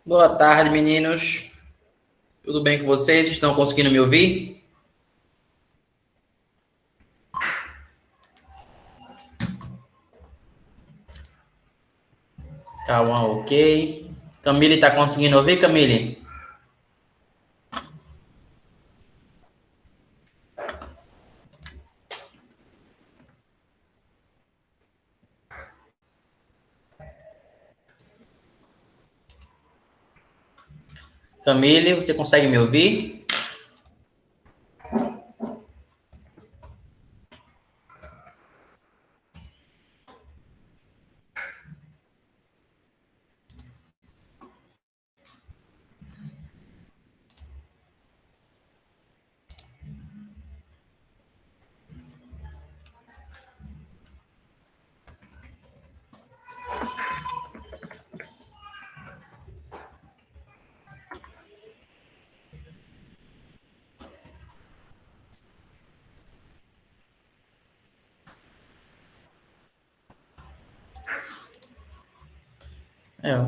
Boa tarde, meninos. Tudo bem com vocês? Estão conseguindo me ouvir? Cauã, ok. Camille, está conseguindo ouvir, Camille? Camille, você consegue me ouvir?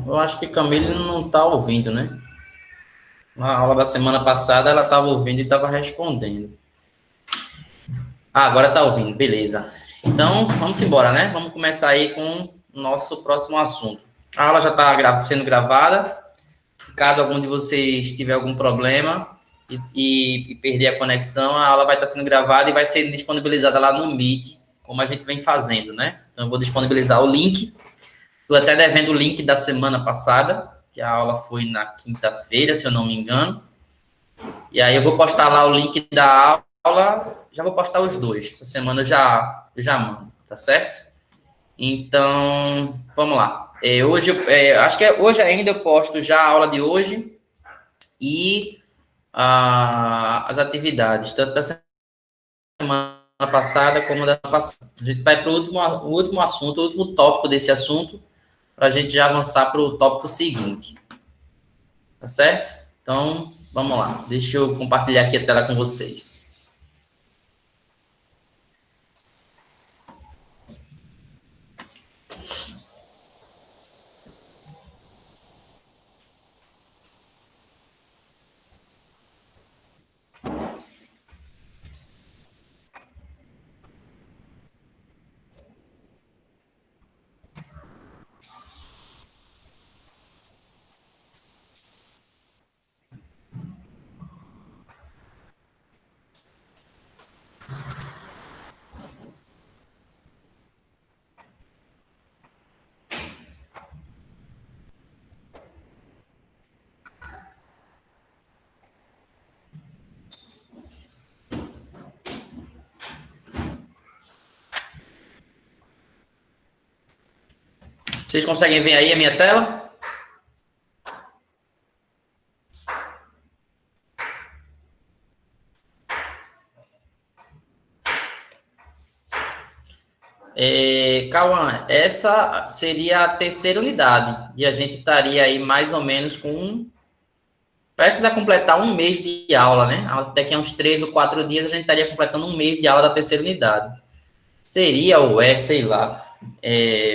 Eu acho que Camille não está ouvindo, né? Na aula da semana passada ela estava ouvindo e estava respondendo. Ah, agora está ouvindo, beleza. Então, vamos embora, né? Vamos começar aí com o nosso próximo assunto. A aula já está sendo gravada. Se caso algum de vocês tiver algum problema e perder a conexão, a aula vai estar sendo gravada e vai ser disponibilizada lá no Meet, como a gente vem fazendo, né? Então, eu vou disponibilizar o link. Estou até devendo o link da semana passada, que a aula foi na quinta-feira, se eu não me engano. E aí eu vou postar lá o link da aula, já vou postar os dois. Essa semana eu já mando, tá certo? Então, vamos lá. Hoje, acho que hoje ainda eu posto já a aula de hoje e as atividades, tanto da semana passada como da passada. A gente vai para o último assunto, o último tópico desse assunto, para a gente já avançar para o tópico seguinte. Tá certo? Então, vamos lá. Deixa eu compartilhar aqui a tela com vocês. Vocês conseguem ver aí a minha tela? Cauã, essa seria a terceira unidade. E a gente estaria aí mais ou menos com prestes a completar um mês de aula, né? Daqui a uns 3 ou 4 dias a gente estaria completando um mês de aula da terceira unidade. Seria ou sei lá.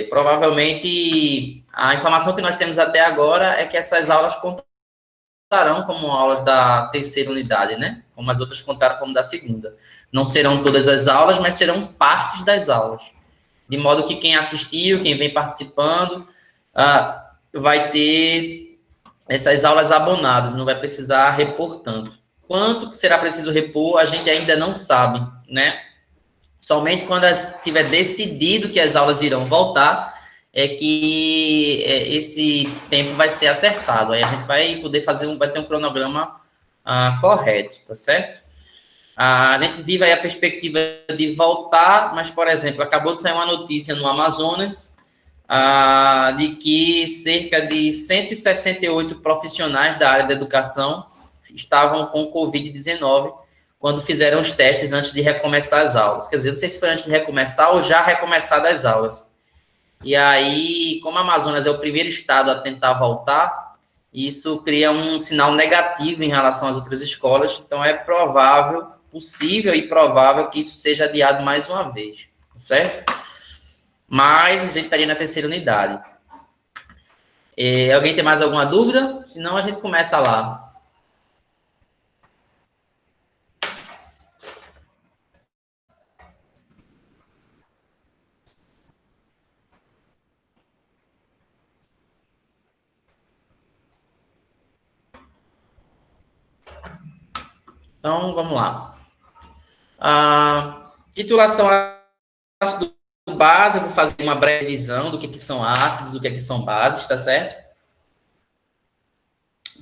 Provavelmente, a informação que nós temos até agora é que essas aulas contarão como aulas da terceira unidade, né? Como as outras contaram como da segunda. Não serão todas as aulas, mas serão partes das aulas. De modo que quem assistiu, quem vem participando, vai ter essas aulas abonadas, não vai precisar repor tanto. Quanto será preciso repor, a gente ainda não sabe, né? Somente quando estiver decidido que as aulas irão voltar, é que esse tempo vai ser acertado. Aí a gente vai poder vai ter um cronograma correto, tá certo? A gente vive aí a perspectiva de voltar, mas, por exemplo, acabou de sair uma notícia no Amazonas de que cerca de 168 profissionais da área da educação estavam com Covid-19 quando fizeram os testes antes de recomeçar as aulas. Quer dizer, não sei se foi antes de recomeçar ou já recomeçar as aulas. E aí, como a Amazonas é o primeiro estado a tentar voltar, isso cria um sinal negativo em relação às outras escolas. Então, é possível e provável que isso seja adiado mais uma vez, certo? mas a gente estaria na terceira unidade. Alguém tem mais alguma dúvida? Senão a gente começa lá. Então, vamos lá. Titulação ácido base, eu vou fazer uma breve visão do que são ácidos, o que são bases, tá certo?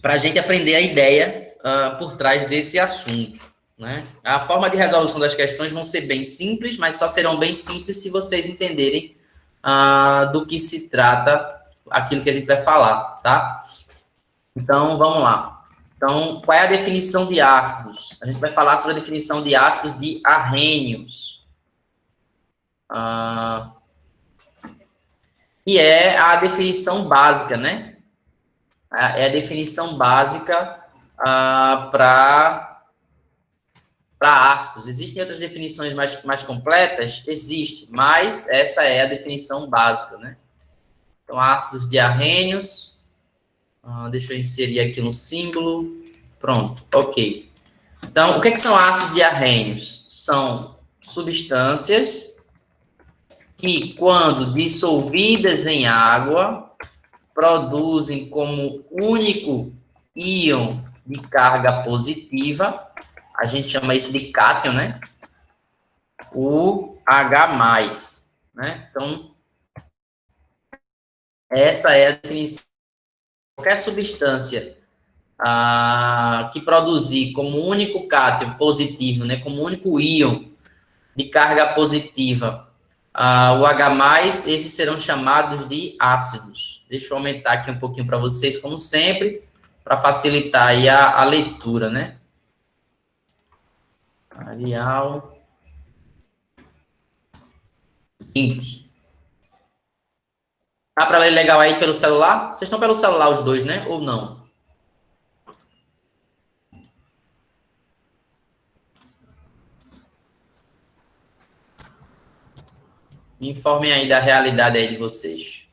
Para a gente aprender a ideia por trás desse assunto, né? A forma de resolução das questões vão ser bem simples, mas só serão bem simples se vocês entenderem do que se trata aquilo que a gente vai falar, tá? Então, vamos lá. Então, qual é a definição de ácidos? A gente vai falar sobre a definição de ácidos de arrênios. E é a definição básica, né? É a definição básica para ácidos. Existem outras definições mais completas? Existe, mas essa é a definição básica, né? Então, ácidos de arrênios. Deixa eu inserir aqui no símbolo. Pronto, ok. Então, o que são ácidos de arrênios? São substâncias que, quando dissolvidas em água, produzem como único íon de carga positiva, a gente chama isso de cátion, né? O H+, né? Então, essa é a definição. Qualquer substância que produzir como único cátion positivo, né? Como único íon de carga positiva, o H+, esses serão chamados de ácidos. Deixa eu aumentar aqui um pouquinho para vocês, como sempre, para facilitar aí a leitura, né? Arial 20. Dá para ler legal aí pelo celular? Vocês estão pelo celular os dois, né? Ou não? Me informem aí da realidade aí de vocês.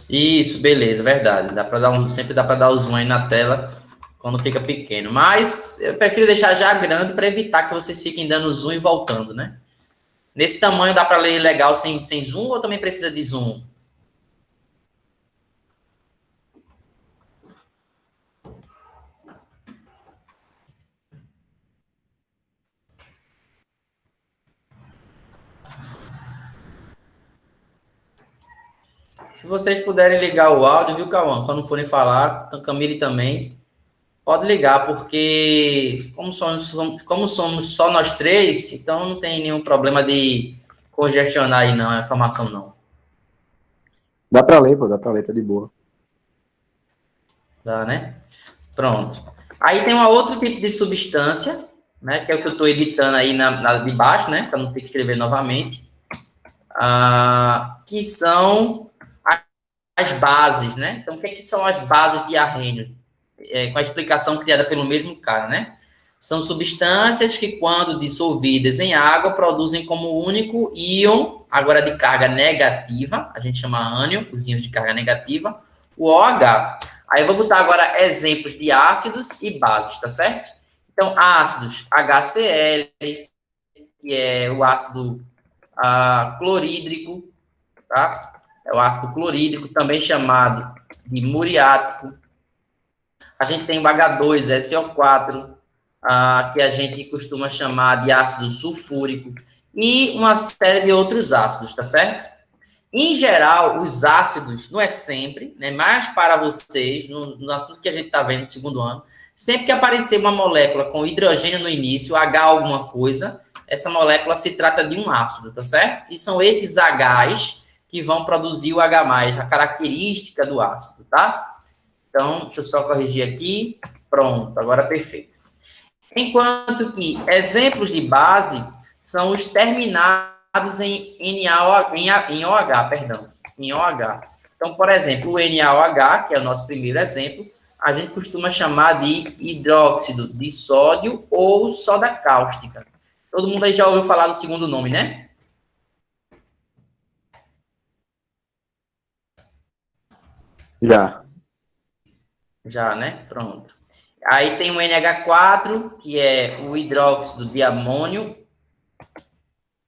Isso, beleza, verdade. Dá para dar sempre dá para dar o zoom aí na tela quando fica pequeno. Mas eu prefiro deixar já grande para evitar que vocês fiquem dando zoom e voltando, né? Nesse tamanho dá para ler legal sem zoom ou também precisa de zoom? Se vocês puderem ligar o áudio, viu, Cauã? Quando forem falar, Camille também, pode ligar, porque como somos só nós três, então não tem nenhum problema de congestionar aí, não, a informação não. Dá pra ler, pô, dá pra ler, tá de boa. Tá, né? Pronto. Aí tem um outro tipo de substância, né? Que é o que eu estou editando aí de baixo, né? Para não ter que escrever novamente. Que são as bases, né? Então, o que são as bases de arrênios? Com a explicação criada pelo mesmo cara, né? São substâncias que, quando dissolvidas em água, produzem como único íon, agora de carga negativa, a gente chama ânion, os íons de carga negativa, o OH. Aí eu vou botar agora exemplos de ácidos e bases, tá certo? Então, ácidos, HCl, que é o ácido clorídrico, tá? É o ácido clorídrico, também chamado de muriático. A gente tem o H2SO4, que a gente costuma chamar de ácido sulfúrico, e uma série de outros ácidos, tá certo? Em geral, os ácidos, não é sempre, né, mas para vocês, no assunto que a gente está vendo no segundo ano, Sempre que aparecer uma molécula com hidrogênio no início, H alguma coisa, essa molécula se trata de um ácido, tá certo? E são esses Hs que vão produzir o H+, a característica do ácido, tá? Então, deixa eu só corrigir aqui. Pronto, agora perfeito. Enquanto que exemplos de base são os terminados em OH, perdão, em OH. Então, por exemplo, o NaOH, que é o nosso primeiro exemplo, a gente costuma chamar de hidróxido de sódio ou soda cáustica. Todo mundo aí já ouviu falar do segundo nome, né? Já. Já, né? Pronto. Aí tem o NH4, que é o hidróxido de amônio,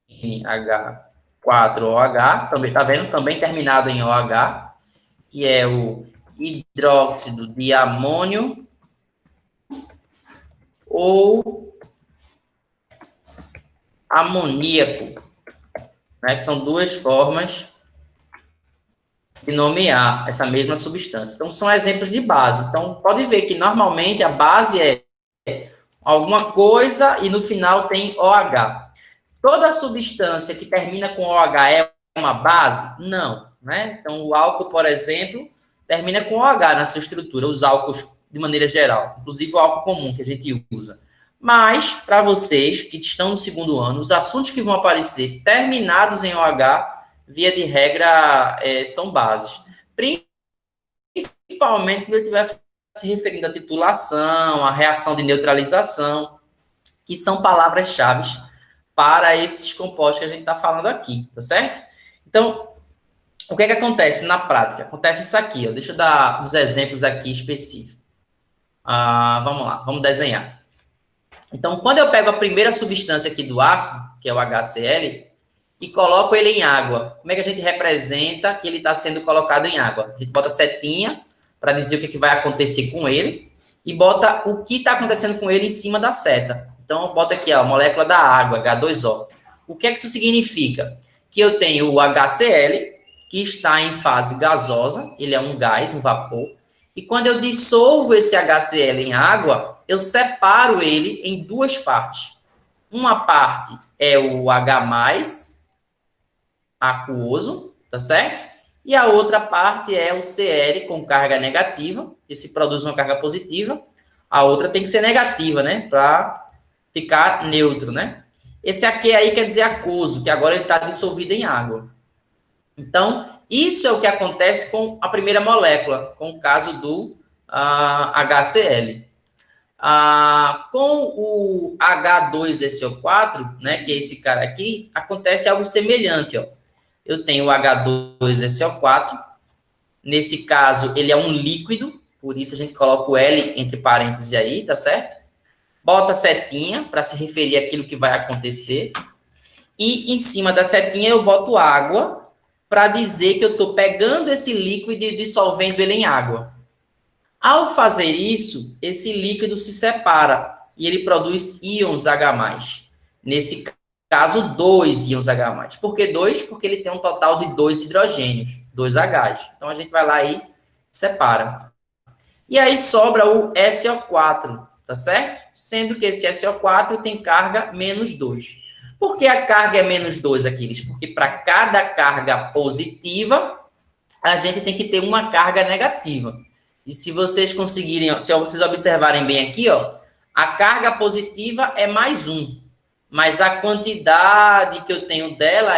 NH4OH, também, tá vendo? Também terminado em OH, que é o hidróxido de amônio ou amoníaco, né? Que são duas formas de nomear essa mesma substância. Então, são exemplos de base. Então, pode ver que normalmente a base é alguma coisa e no final tem OH. Toda substância que termina com OH é uma base? Não, né? Então, o álcool, por exemplo, termina com OH na sua estrutura, os álcools de maneira geral, inclusive o álcool comum que a gente usa. Mas, para vocês que estão no segundo ano, os assuntos que vão aparecer terminados em OH, via de regra, são bases. Principalmente quando ele estiver se referindo à titulação, à reação de neutralização, que são palavras-chave para esses compostos que a gente está falando aqui, tá certo? Então, o que é que acontece na prática? Acontece isso aqui, ó. Deixa eu dar uns exemplos aqui específicos. Vamos lá, vamos desenhar. Então, quando eu pego a primeira substância aqui do ácido, que é o HCl, e coloco ele em água, como é que a gente representa que ele está sendo colocado em água? A gente bota setinha para dizer o que vai acontecer com ele e bota o que está acontecendo com ele em cima da seta. Então, bota aqui a molécula da água, H2O. O que é que isso significa? Que eu tenho o HCl, que está em fase gasosa, ele é um gás, um vapor, e quando eu dissolvo esse HCl em água, eu separo ele em duas partes. Uma parte é o H+, aquoso, tá certo? E a outra parte é o Cl com carga negativa, que se produz uma carga positiva. A outra tem que ser negativa, né? Para ficar neutro, né? Esse aqui aí quer dizer aquoso, que agora ele está dissolvido em água. Então, isso é o que acontece com a primeira molécula, com o caso do HCl. Com o H2SO4, né, que é esse cara aqui, acontece algo semelhante, ó. Eu tenho o H2SO4, nesse caso ele é um líquido, por isso a gente coloca o L entre parênteses aí, tá certo? Bota setinha para se referir àquilo que vai acontecer, e em cima da setinha eu boto água para dizer que eu estou pegando esse líquido e dissolvendo ele em água. Ao fazer isso, esse líquido se separa e ele produz íons H+. Nesse caso, 2 íons H+. Por que 2? Porque ele tem um total de 2 hidrogênios, 2 Hs. Então, a gente vai lá e separa. E aí sobra o SO4, tá certo? Sendo que esse SO4 tem carga -2. Por que a carga é -2, Aquiles? Porque para cada carga positiva, a gente tem que ter uma carga negativa. E se vocês conseguirem, se vocês observarem bem aqui, ó, a carga positiva é +1, mas a quantidade que eu tenho dela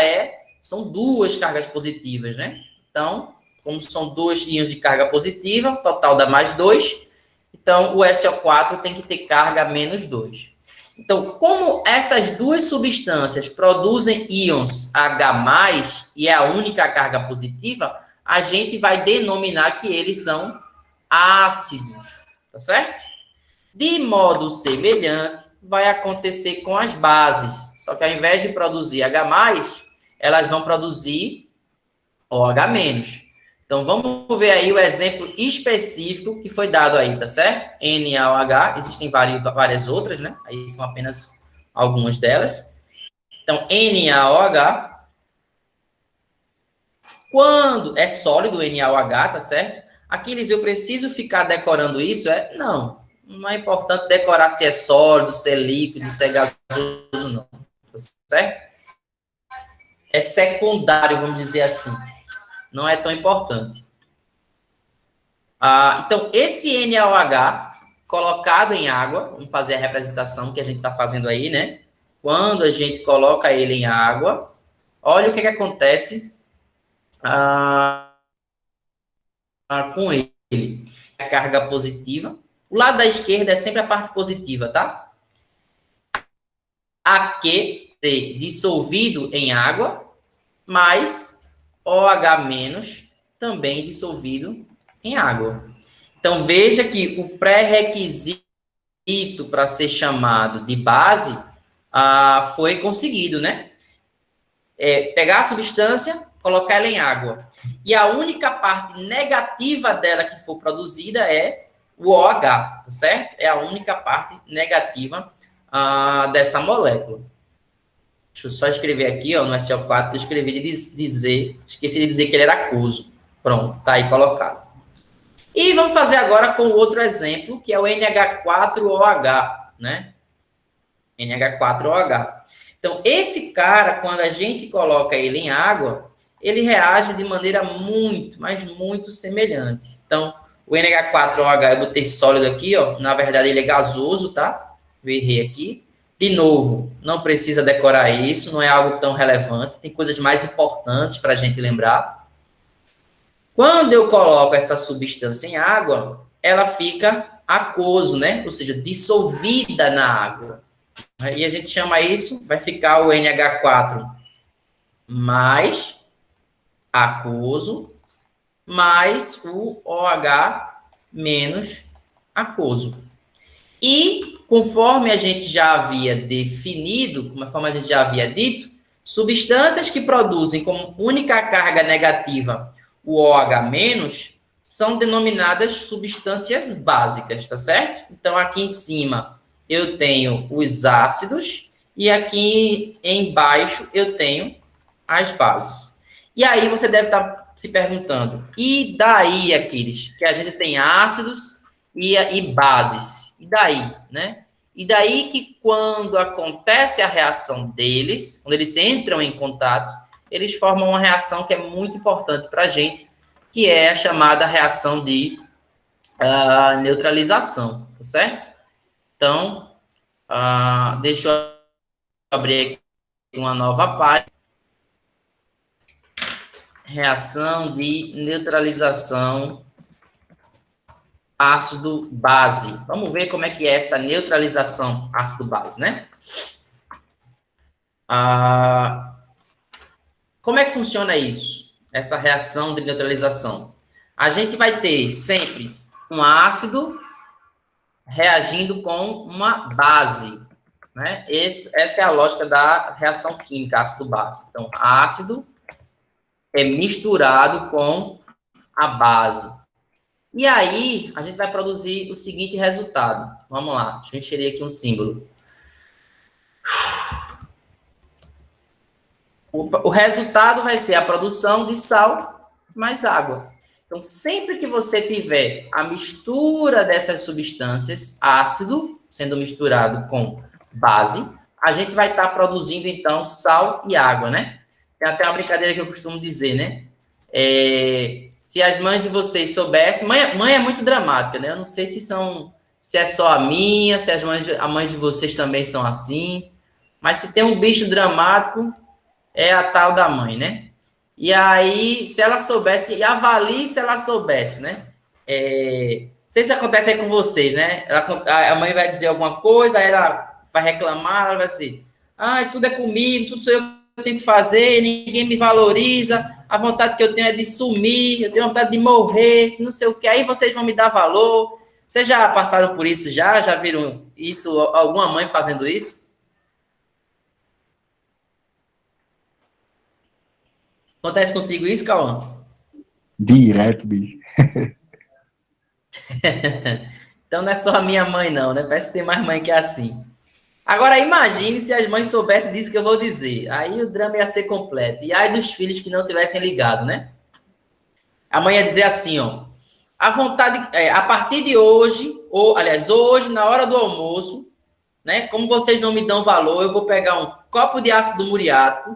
são 2 cargas positivas, né? Então, como são 2 íons de carga positiva, total dá +2, então o SO4 tem que ter carga -2. Então, como essas duas substâncias produzem íons H+, e é a única carga positiva, a gente vai denominar que eles são ácidos, tá certo? De modo semelhante, vai acontecer com as bases, só que ao invés de produzir H+, elas vão produzir OH-. Então, vamos ver aí o exemplo específico que foi dado aí, tá certo? NaOH, existem várias outras, né? Aí são apenas algumas delas. Então, NaOH, quando é sólido NaOH, tá certo? Aquiles, eu preciso ficar decorando isso? Não não é importante decorar se é sólido, se é líquido, se é gasoso, não. Tá certo? É secundário, vamos dizer assim. Não é tão importante. Então, esse NaOH colocado em água, vamos fazer a representação que a gente está fazendo aí, né? Quando a gente coloca ele em água, olha o que acontece com ele. A carga positiva. O lado da esquerda é sempre a parte positiva, tá? AQ ser dissolvido em água, mais OH- também dissolvido em água. Então, veja que o pré-requisito para ser chamado de base foi conseguido, né? Pegar a substância, colocar ela em água. E a única parte negativa dela que for produzida é o OH, tá certo? É a única parte negativa dessa molécula. Deixa eu só escrever aqui, ó, no SO4, eu escrevi esqueci de dizer que ele era aquoso. Pronto, tá aí colocado. E vamos fazer agora com outro exemplo, que é o NH4OH, né? NH4OH. Então, esse cara, quando a gente coloca ele em água, ele reage de maneira muito, mas muito semelhante. Então, o NH4OH, eu botei sólido aqui, ó. Na verdade, ele é gasoso, tá? Eu errei aqui. De novo, não precisa decorar isso, não é algo tão relevante. Tem coisas mais importantes para a gente lembrar. Quando eu coloco essa substância em água, ela fica aquoso, né? Ou seja, dissolvida na água. Aí a gente chama isso, vai ficar o NH4 mais aquoso, mais o OH menos aquoso. E, conforme a gente já havia definido, conforme a gente já havia dito, substâncias que produzem como única carga negativa o OH-, são denominadas substâncias básicas, tá certo? Então, aqui em cima eu tenho os ácidos e aqui embaixo eu tenho as bases. E aí você deve estar se perguntando, e daí, Aquiles, que a gente tem ácidos e bases? E daí, né? E daí que quando acontece a reação deles, quando eles entram em contato, eles formam uma reação que é muito importante para a gente, que é a chamada reação de neutralização, tá certo? Então, deixa eu abrir aqui uma nova página. Reação de neutralização ácido-base. Vamos ver como é que é essa neutralização ácido-base, né? Como é que funciona isso? Essa reação de neutralização. A gente vai ter sempre um ácido reagindo com uma base, né? Essa é a lógica da reação química ácido-base. Então, ácido é misturado com a base. E aí, a gente vai produzir o seguinte resultado. Vamos lá, deixa eu inserir aqui um símbolo. O resultado vai ser a produção de sal mais água. Então, sempre que você tiver a mistura dessas substâncias, ácido sendo misturado com base, a gente vai estar produzindo, então, sal e água, né? Tem até uma brincadeira que eu costumo dizer, né? Se as mães de vocês soubessem... Mãe é muito dramática, né? Eu não sei se é só a minha, se as mães de vocês também são assim. Mas se tem um bicho dramático, é a tal da mãe, né? E aí, se ela soubesse, e avalie se ela soubesse, né? Não sei se acontece aí com vocês, né? A mãe vai dizer alguma coisa, aí ela vai reclamar, ela vai assim, tudo é comigo, tudo sou eu que tenho que fazer, ninguém me valoriza, a vontade que eu tenho é de sumir, eu tenho vontade de morrer, não sei o que, aí vocês vão me dar valor. Vocês já passaram por isso já? Já viram isso, alguma mãe fazendo isso? Acontece contigo isso, Cauã? Direto, bicho. Então não é só a minha mãe, não, né? Parece que tem mais mãe que é assim. Agora, imagine se as mães soubessem disso que eu vou dizer. Aí o drama ia ser completo. E ai dos filhos que não tivessem ligado, né? A mãe ia dizer assim, ó. A partir de hoje, ou, aliás, hoje, na hora do almoço, né? Como vocês não me dão valor, eu vou pegar um copo de ácido muriático,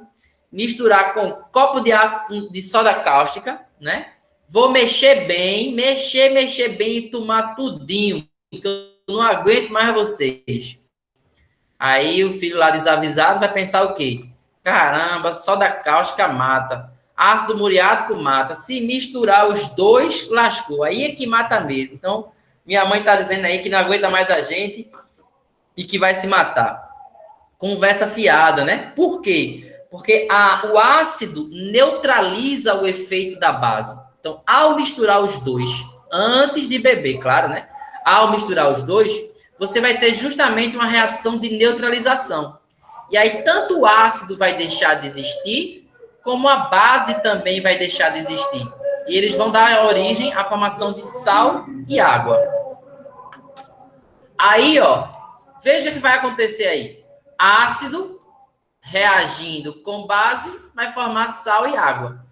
misturar com um copo de ácido de soda cáustica, né? Vou mexer bem e tomar tudinho, porque eu não aguento mais vocês. Aí o filho lá desavisado vai pensar o quê? Caramba, soda cáustica mata, ácido muriático mata. Se misturar os dois, lascou. Aí é que mata mesmo. Então, minha mãe tá dizendo aí que não aguenta mais a gente e que vai se matar. Conversa fiada, né? Por quê? Porque o ácido neutraliza o efeito da base. Então, ao misturar os dois, antes de beber, claro, né? Ao misturar os dois, você vai ter justamente uma reação de neutralização. E aí, tanto o ácido vai deixar de existir, como a base também vai deixar de existir. E eles vão dar origem à formação de sal e água. Aí, ó, veja o que vai acontecer aí. Ácido reagindo com base vai formar sal e água.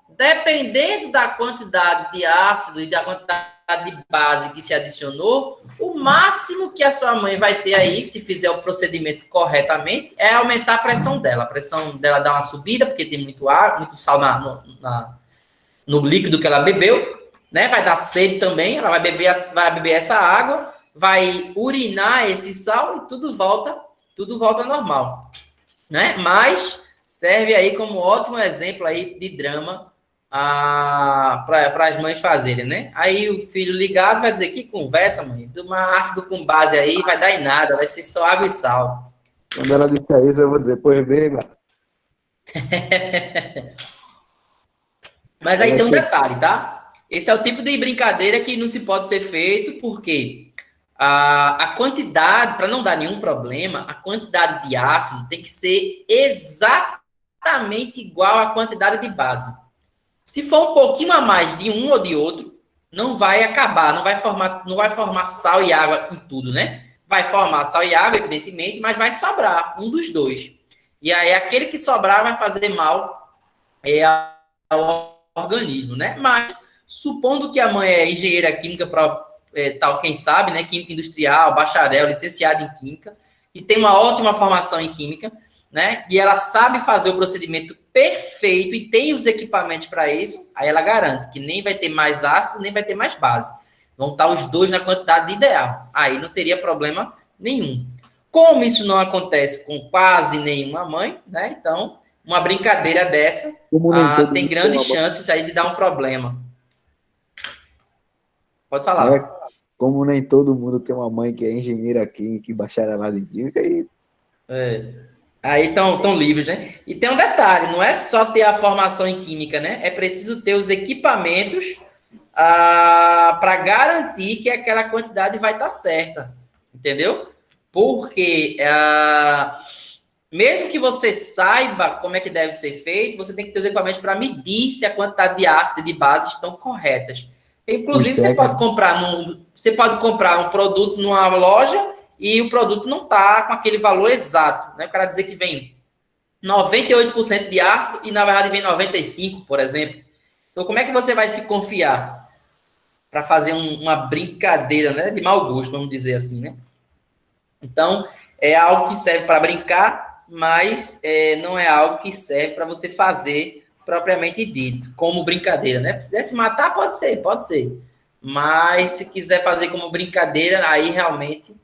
Dependendo da quantidade de ácido e da quantidade de base que se adicionou, o máximo que a sua mãe vai ter aí, se fizer o procedimento corretamente, é aumentar a pressão dela. A pressão dela dá uma subida, porque tem muito ar, muito sal no líquido que ela bebeu, né? Vai dar sede também, ela vai beber essa água, vai urinar esse sal e tudo volta ao normal, né? Mas serve aí como ótimo exemplo aí de drama para as mães fazerem, né? Aí o filho ligado vai dizer, que conversa, mãe, tomar ácido com base aí vai dar em nada, vai ser só água e sal. Quando ela disser isso, eu vou dizer, pois beba. Mas aí tem um detalhe, tá? Esse é o tipo de brincadeira que não se pode ser feito, porque a quantidade, para não dar nenhum problema, a quantidade de ácido tem que ser exatamente igual à quantidade de base. Se for um pouquinho a mais de um ou de outro, não vai acabar, não vai formar sal e água em tudo, né? Vai formar sal e água, evidentemente, mas vai sobrar um dos dois. E aí aquele que sobrar vai fazer mal ao organismo, né? Mas supondo que a mãe é engenheira química tal, quem sabe, né? Química industrial, bacharel, licenciada em química, e tem uma ótima formação em química, né? E ela sabe fazer o procedimento perfeito e tem os equipamentos para isso, aí ela garante que nem vai ter mais ácido, nem vai ter mais base. Vão estar os dois na quantidade ideal. Aí não teria problema nenhum. Como isso não acontece com quase nenhuma mãe, né? Então, uma brincadeira dessa tem grandes chances aí de dar um problema. Pode falar. Né? Como nem todo mundo tem uma mãe que é engenheira química e bacharelada em química, Aí estão livres, né? E tem um detalhe, não é só ter a formação em química, né? É preciso ter os equipamentos para garantir que aquela quantidade vai estar certa, entendeu? Porque mesmo que você saiba como é que deve ser feito, você tem que ter os equipamentos para medir se a quantidade de ácido e de base estão corretas. Inclusive, você pode comprar um produto numa loja e o produto não está com aquele valor exato, né? O cara dizer que vem 98% de ácido e, na verdade, vem 95%, por exemplo. Então, como é que você vai se confiar para fazer uma brincadeira, né, de mau gosto, vamos dizer assim, né? Então, é algo que serve para brincar, mas não é algo que serve para você fazer propriamente dito, como brincadeira, né? Se quiser se matar, pode ser. Mas se quiser fazer como brincadeira, aí realmente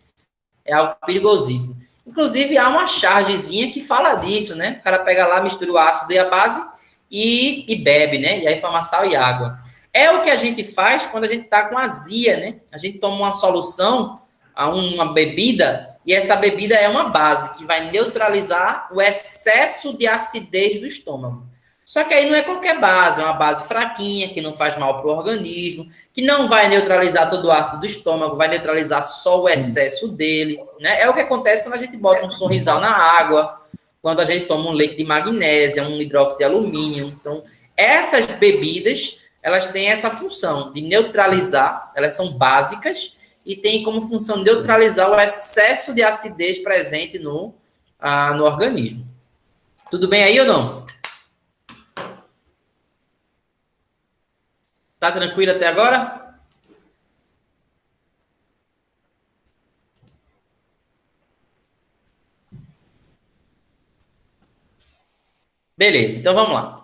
é algo perigosíssimo. Inclusive, há uma chargezinha que fala disso, né? O cara pega lá, mistura o ácido e a base e bebe, né? E aí forma sal e água. É o que a gente faz quando a gente está com azia, né? A gente toma uma solução, uma bebida, e essa bebida é uma base que vai neutralizar o excesso de acidez do estômago. Só que aí não é qualquer base, é uma base fraquinha, que não faz mal para o organismo, que não vai neutralizar todo o ácido do estômago, vai neutralizar só o excesso dele, né? É o que acontece quando a gente bota um sorrisal na água, quando a gente toma um leite de magnésia, um hidróxido de alumínio. Então, essas bebidas, elas têm essa função de neutralizar, elas são básicas e têm como função neutralizar o excesso de acidez presente no organismo. Tudo bem aí ou não? Tá tranquilo até agora? Beleza, então vamos lá.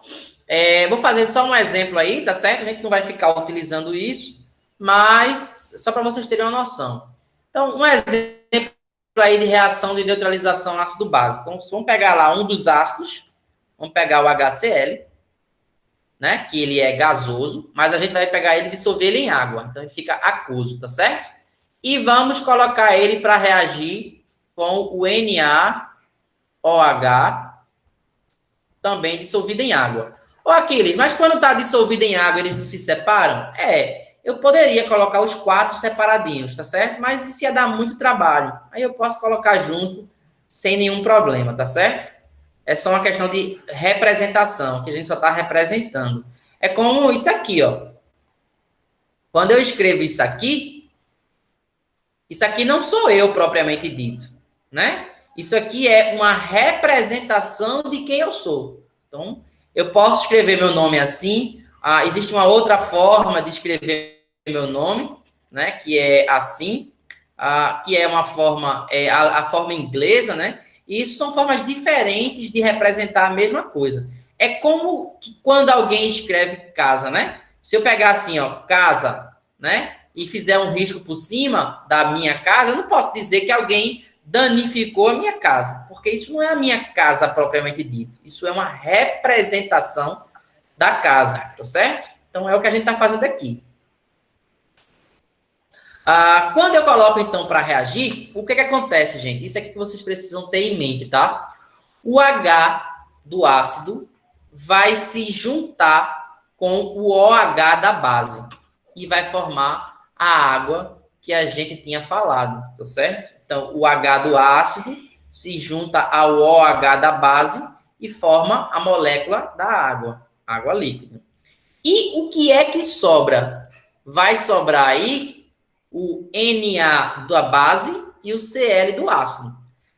Vou fazer só um exemplo aí, tá certo? A gente não vai ficar utilizando isso, mas só para vocês terem uma noção. Então, um exemplo aí de reação de neutralização ácido base. Então, vamos pegar lá um dos ácidos, vamos pegar o HCl, né? Que ele é gasoso, mas a gente vai pegar ele e dissolver ele em água. Então, ele fica aquoso, tá certo? E vamos colocar ele para reagir com o NaOH, também dissolvido em água. Ô, Aquiles, mas quando está dissolvido em água, eles não se separam? Eu poderia colocar os 4 separadinhos, tá certo? Mas isso ia dar muito trabalho. Aí eu posso colocar junto sem nenhum problema, tá certo? É só uma questão de representação, que a gente só está representando. É como isso aqui, ó. Quando eu escrevo isso aqui não sou eu propriamente dito, né? Isso aqui é uma representação de quem eu sou. Então, eu posso escrever meu nome assim. Existe uma outra forma de escrever meu nome, né? Que é assim, que é uma forma, a forma inglesa, né? E isso são formas diferentes de representar a mesma coisa. É como que quando alguém escreve casa, né? Se eu pegar assim, ó, casa, né? E fizer um risco por cima da minha casa, eu não posso dizer que alguém danificou a minha casa, porque isso não é a minha casa propriamente dito. Isso é uma representação da casa, tá certo? Então é o que a gente está fazendo aqui. Quando eu coloco, então, para reagir, o que acontece, gente? Isso aqui que vocês precisam ter em mente, tá? O H do ácido vai se juntar com o OH da base e vai formar a água que a gente tinha falado, tá certo? Então, o H do ácido se junta ao OH da base e forma a molécula da água, água líquida. E o que é que sobra? Vai sobrar aí o Na da base e o Cl do ácido.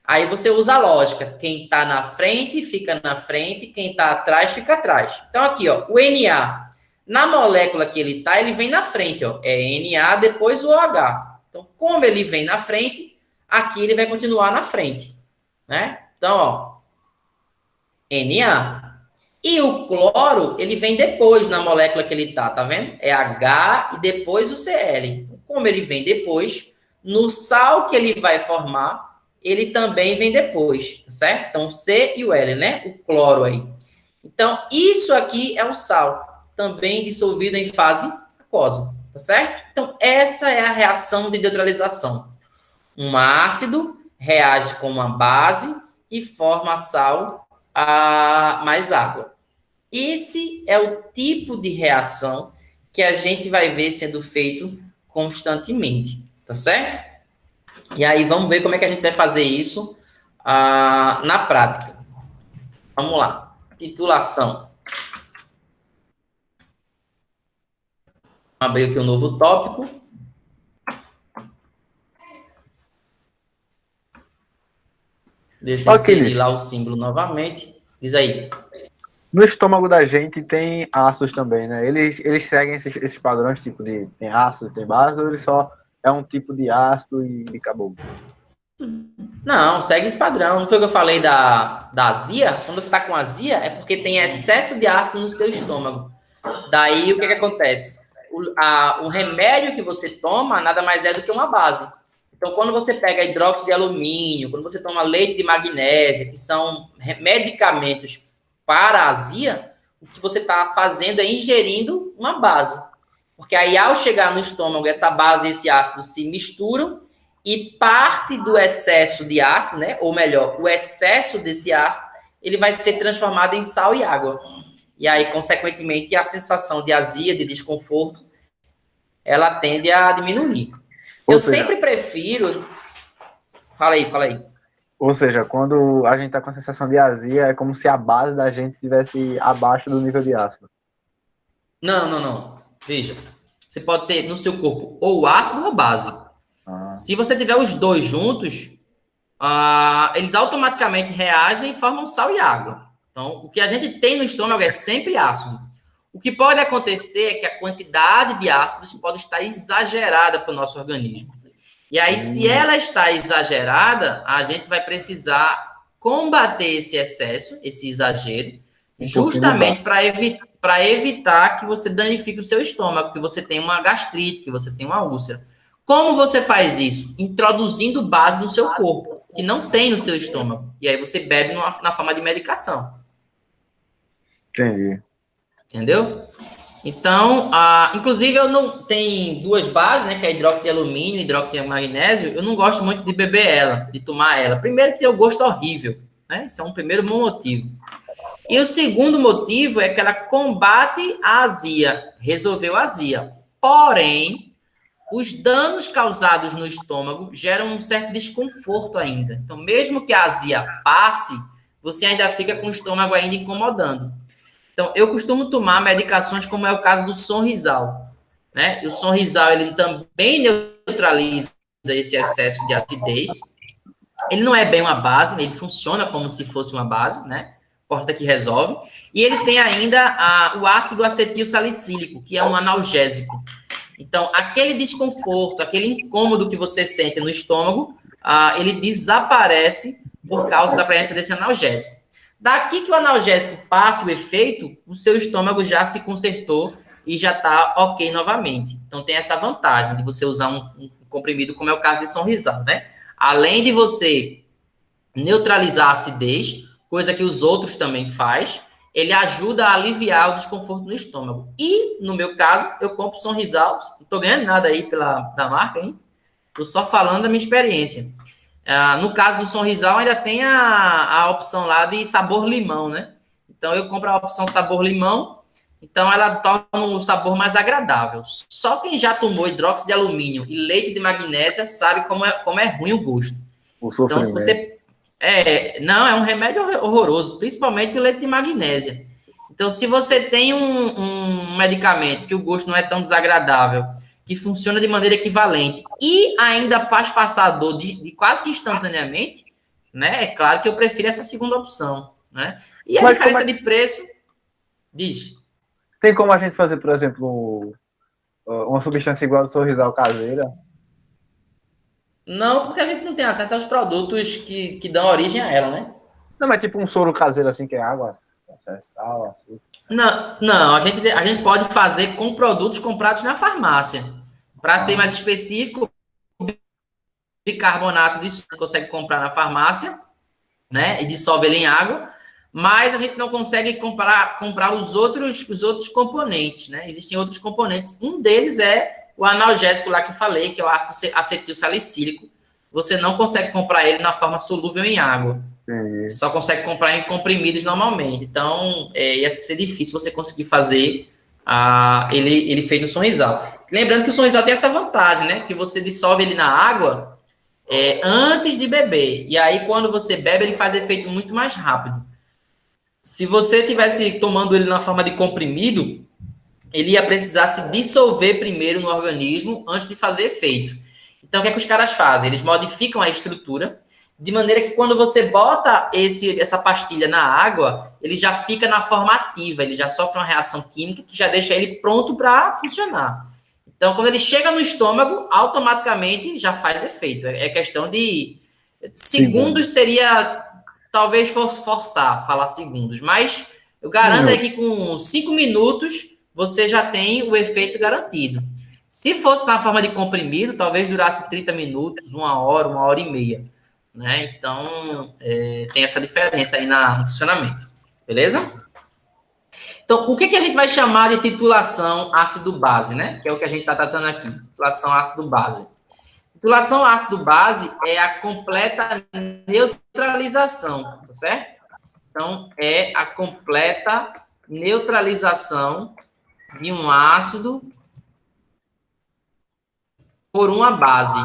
Aí você usa a lógica. Quem está na frente, fica na frente. Quem está atrás, fica atrás. Então, aqui, ó, o Na. Na molécula que ele está, ele vem na frente, ó. É Na, depois o OH. Então, como ele vem na frente, aqui ele vai continuar na frente, né? Então, ó, Na. E o cloro, ele vem depois na molécula que ele tá vendo? É H e depois o Cl. Como ele vem depois, no sal que ele vai formar, ele também vem depois, tá certo? Então, o C e o L, né? O cloro aí. Então, isso aqui é o sal, também dissolvido em fase aquosa, tá certo? Então, essa é a reação de neutralização. Um ácido reage com uma base e forma sal mais água. Esse é o tipo de reação que a gente vai ver sendo feito constantemente, tá certo? E aí vamos ver como é que a gente vai fazer isso na prática. Vamos lá. Titulação. Vamos abrir aqui um novo tópico. Deixa eu inserir lá o símbolo novamente. Diz aí. No estômago da gente tem ácidos também, né? Eles seguem esses padrões, tipo de tem ácido, tem base, ou ele só é um tipo de ácido e acabou? Não, segue esse padrão. Não foi o que eu falei da azia? Quando você está com azia, é porque tem excesso de ácido no seu estômago. Daí, o que acontece? O remédio que você toma nada mais é do que uma base. Então, quando você pega hidróxido de alumínio, quando você toma leite de magnésia, que são medicamentos para a azia, o que você está fazendo é ingerindo uma base. Porque aí, ao chegar no estômago, essa base e esse ácido se misturam e parte do excesso de ácido, né? Ou melhor, o excesso desse ácido, ele vai ser transformado em sal e água. E aí, consequentemente, a sensação de azia, de desconforto, ela tende a diminuir. Eu sempre prefiro... Fala aí. Ou seja, quando a gente está com a sensação de azia, é como se a base da gente estivesse abaixo do nível de ácido. Não. Veja, você pode ter no seu corpo ou ácido ou base. Se você tiver os dois juntos, eles automaticamente reagem e formam sal e água. Então, o que a gente tem no estômago é sempre ácido. O que pode acontecer é que a quantidade de ácidos pode estar exagerada para o nosso organismo. E aí, se ela está exagerada, a gente vai precisar combater esse excesso, esse exagero, justamente para evitar que você danifique o seu estômago, que você tenha uma gastrite, que você tenha uma úlcera. Como você faz isso? Introduzindo base no seu corpo, que não tem no seu estômago. E aí você bebe na forma de medicação. Entendi. Entendeu? Então, inclusive eu não tem duas bases, né, que é hidróxido de alumínio e hidróxido de magnésio. Eu não gosto muito de beber ela, de tomar ela. Primeiro que tem o gosto horrível, né? Esse é um primeiro bom motivo. E o segundo motivo é que ela combate a azia, resolveu a azia. Porém, os danos causados no estômago geram um certo desconforto ainda. Então, mesmo que a azia passe, você ainda fica com o estômago ainda incomodando. Então, eu costumo tomar medicações como é o caso do Sonrisal, né? E o Sonrisal, ele também neutraliza esse excesso de acidez. Ele não é bem uma base, ele funciona como se fosse uma base, né? Porta que resolve. E ele tem ainda o ácido acetil salicílico, que é um analgésico. Então, aquele desconforto, aquele incômodo que você sente no estômago, ele desaparece por causa da presença desse analgésico. Daqui que o analgésico passa o efeito, o seu estômago já se consertou e já está ok novamente. Então, tem essa vantagem de você usar um comprimido, como é o caso de Sonrisal, né? Além de você neutralizar a acidez, coisa que os outros também faz, ele ajuda a aliviar o desconforto no estômago. E, no meu caso, eu compro Sonrisal, não estou ganhando nada aí da marca, hein? Estou só falando da minha experiência. No caso do Sonrisal, ainda tem a opção lá de sabor limão, né? Então, eu compro a opção sabor limão, então ela torna o sabor mais agradável. Só quem já tomou hidróxido de alumínio e leite de magnésia sabe como é ruim o gosto. Então, se você... não, é um remédio horroroso, principalmente o leite de magnésia. Então, se você tem um medicamento que o gosto não é tão desagradável, que funciona de maneira equivalente e ainda faz passar dor de quase que instantaneamente, né? É claro que eu prefiro essa segunda opção, né? E a diferença de preço, diz. Tem como a gente fazer, por exemplo, uma substância igual ao Sorrisal caseira? Não, porque a gente não tem acesso aos produtos que dão origem a ela, né? Não, mas tipo um soro caseiro assim, que é água, sal, açúcar. Não, a gente pode fazer com produtos comprados na farmácia. Para ser mais específico, bicarbonato de sódio consegue comprar na farmácia, né? E dissolve ele em água, mas a gente não consegue comprar os outros componentes, né? Existem outros componentes. Um deles é o analgésico lá que eu falei, que é o ácido acetil salicílico. Você não consegue comprar ele na forma solúvel em água. Só consegue comprar em comprimidos normalmente. Então, ia ser difícil você conseguir fazer ele feito no Sonrisal. Lembrando que o Sonrisal tem essa vantagem, né? Que você dissolve ele na água antes de beber. E aí, quando você bebe, ele faz efeito muito mais rápido. Se você tivesse tomando ele na forma de comprimido, ele ia precisar se dissolver primeiro no organismo antes de fazer efeito. Então, o que é que os caras fazem? Eles modificam a estrutura de maneira que quando você bota essa pastilha na água, ele já fica na forma ativa, ele já sofre uma reação química que já deixa ele pronto para funcionar. Então, quando ele chega no estômago, automaticamente já faz efeito. É questão de segundos, seria talvez forçar falar segundos, mas eu garanto aí que com 5 minutos você já tem o efeito garantido. Se fosse na forma de comprimido, talvez durasse 30 minutos, 1 hora e meia. Né? Então, tem essa diferença aí no funcionamento. Beleza? Então, o que a gente vai chamar de titulação ácido-base, né? Que é o que a gente está tratando aqui. Titulação ácido-base. Titulação ácido-base é a completa neutralização, tá certo? Então, é a completa neutralização de um ácido por uma base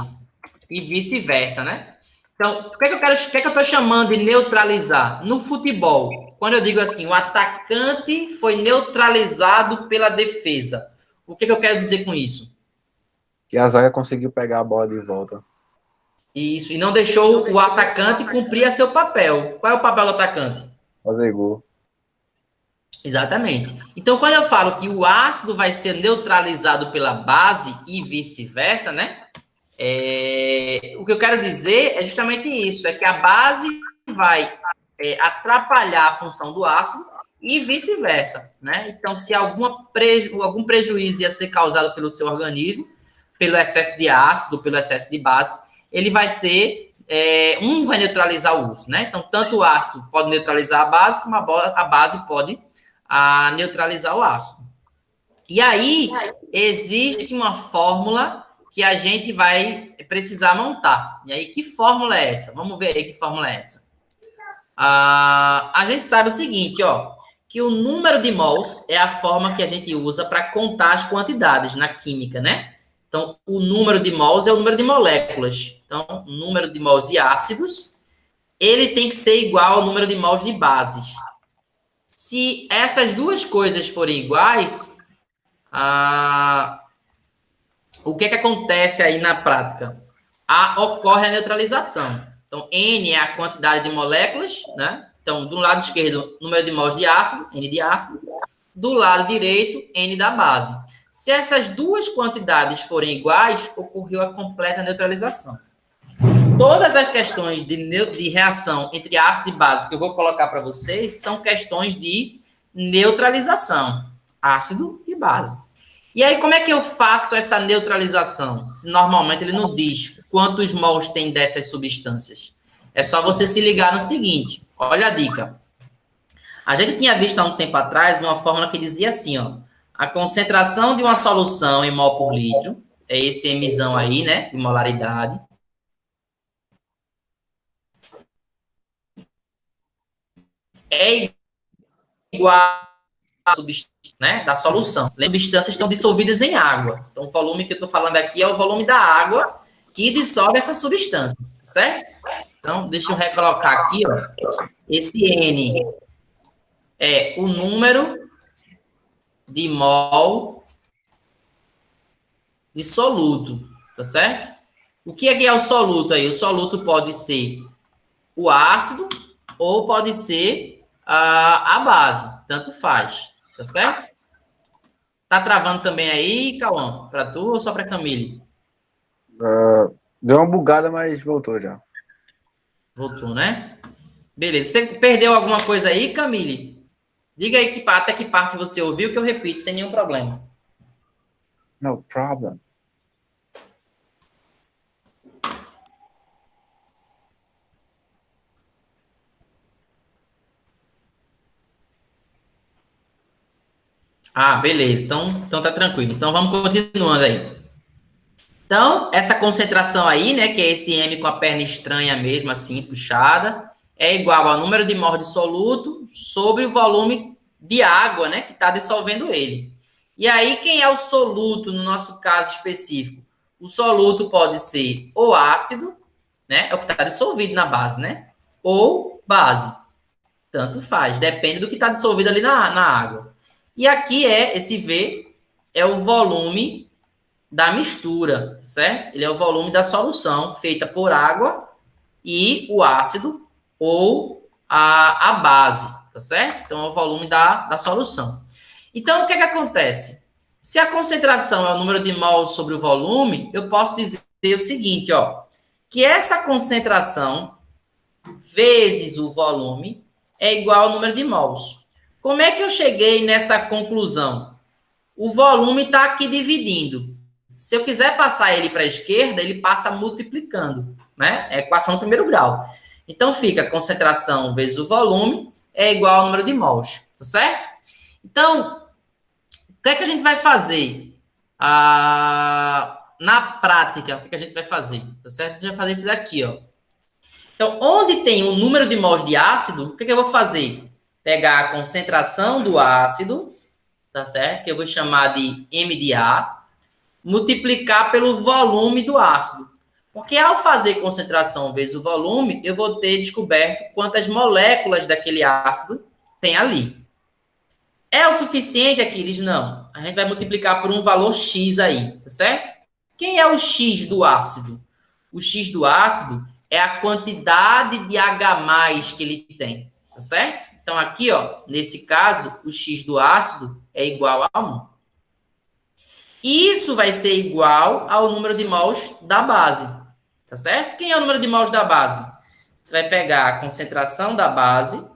e vice-versa, né? Então, o que eu estou chamando de neutralizar? No futebol, quando eu digo assim, o atacante foi neutralizado pela defesa. O que eu quero dizer com isso? Que a zaga conseguiu pegar a bola de volta. Isso, e não deixou o atacante cumprir seu papel. Qual é o papel do atacante? Fazer gol. Exatamente. Então, quando eu falo que o ácido vai ser neutralizado pela base e vice-versa, né? O que eu quero dizer é justamente isso, é que a base vai atrapalhar a função do ácido e vice-versa, né? Então, se algum prejuízo ia ser causado pelo seu organismo, pelo excesso de ácido, pelo excesso de base, ele vai ser, um vai neutralizar o uso, né? Então, tanto o ácido pode neutralizar a base, como a base pode neutralizar o ácido. E aí, existe uma fórmula que a gente vai precisar montar. E aí, que fórmula é essa? Vamos ver aí que fórmula é essa. A gente sabe o seguinte, ó, que o número de mols é a forma que a gente usa para contar as quantidades na química, né? Então, o número de mols é o número de moléculas. Então, o número de mols de ácidos, ele tem que ser igual ao número de mols de bases. Se essas duas coisas forem iguais, o que acontece aí na prática? Ocorre a neutralização. Então, N é a quantidade de moléculas, né? Então, do lado esquerdo, número de mols de ácido, N de ácido. Do lado direito, N da base. Se essas duas quantidades forem iguais, ocorreu a completa neutralização. Todas as questões de reação entre ácido e base que eu vou colocar para vocês são questões de neutralização, ácido e base. E aí, como é que eu faço essa neutralização? Se normalmente ele não diz quantos mols tem dessas substâncias. É só você se ligar no seguinte, olha a dica. A gente tinha visto há um tempo atrás uma fórmula que dizia assim, ó, a concentração de uma solução em mol por litro, é esse Mzão aí, né, de molaridade, é igual a substância, né, da solução. As substâncias estão dissolvidas em água. Então, o volume que eu estou falando aqui é o volume da água que dissolve essa substância, certo? Então, deixa eu recolocar aqui, ó. Esse N é o número de mol de soluto, tá certo? O que é o soluto aí? O soluto pode ser o ácido ou pode ser a base, tanto faz, tá certo? Tá travando também aí, Cauã? Para tu ou só para Camille? Deu uma bugada, mas voltou já. Voltou, né? Beleza. Você perdeu alguma coisa aí, Camille? Diga aí até que parte você ouviu que eu repito, sem nenhum problema. No problem. Beleza. Então tá tranquilo. Então vamos continuando aí. Então, essa concentração aí, né, que é esse M com a perna estranha mesmo, assim, puxada, é igual ao número de mol de soluto sobre o volume de água, né, que está dissolvendo ele. E aí, quem é o soluto no nosso caso específico? O soluto pode ser ou ácido, né, é o que está dissolvido na base, né, ou base. Tanto faz, depende do que está dissolvido ali na água. E aqui esse V é o volume da mistura, certo? Ele é o volume da solução feita por água e o ácido ou a base, tá certo? Então, é o volume da solução. Então, o que acontece? Se a concentração é o número de mols sobre o volume, eu posso dizer o seguinte, ó, que essa concentração vezes o volume é igual ao número de mols. Como é que eu cheguei nessa conclusão? O volume está aqui dividindo. Se eu quiser passar ele para a esquerda, ele passa multiplicando, né? É equação do primeiro grau. Então, fica a concentração vezes o volume é igual ao número de mols, tá certo? Então, o que é que a gente vai fazer? Na prática, o que a gente vai fazer? Tá certo? A gente vai fazer isso daqui, ó. Então, onde tem o número de mols de ácido, o que eu vou fazer? Pegar a concentração do ácido, tá certo? Que eu vou chamar de M de A, multiplicar pelo volume do ácido. Porque ao fazer concentração vezes o volume, eu vou ter descoberto quantas moléculas daquele ácido tem ali. É o suficiente, Aquiles? Não. A gente vai multiplicar por um valor X aí, tá certo? Quem é o X do ácido? O X do ácido é a quantidade de H+, que ele tem, tá certo? Então, aqui, ó, nesse caso, o X do ácido é igual a 1. Isso vai ser igual ao número de mols da base, tá certo? Quem é o número de mols da base? Você vai pegar a concentração da base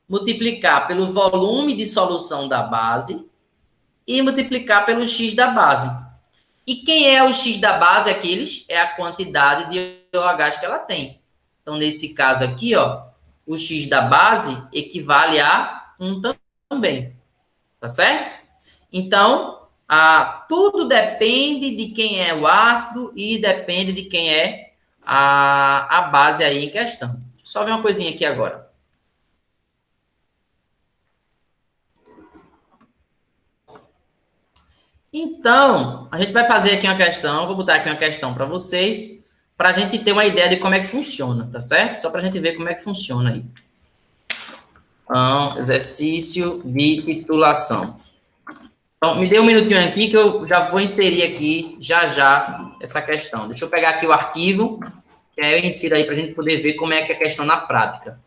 multiplicar pelo volume de solução da base e multiplicar pelo x da base. E quem é o x da base? Aqueles é a quantidade de OH que ela tem. Então, nesse caso aqui, ó, o x da base equivale a 1 também. Tá certo? Então, tudo depende de quem é o ácido e depende de quem é a base aí em questão. Só ver uma coisinha aqui agora. Então, a gente vai fazer aqui uma questão, vou botar aqui uma questão para vocês, para a gente ter uma ideia de como é que funciona, tá certo? Só para a gente ver como é que funciona aí. Então, exercício de titulação. Então, me dê um minutinho aqui que eu já vou inserir aqui, já, essa questão. Deixa eu pegar aqui o arquivo, que aí eu insiro aí para a gente poder ver como é que é a questão na prática.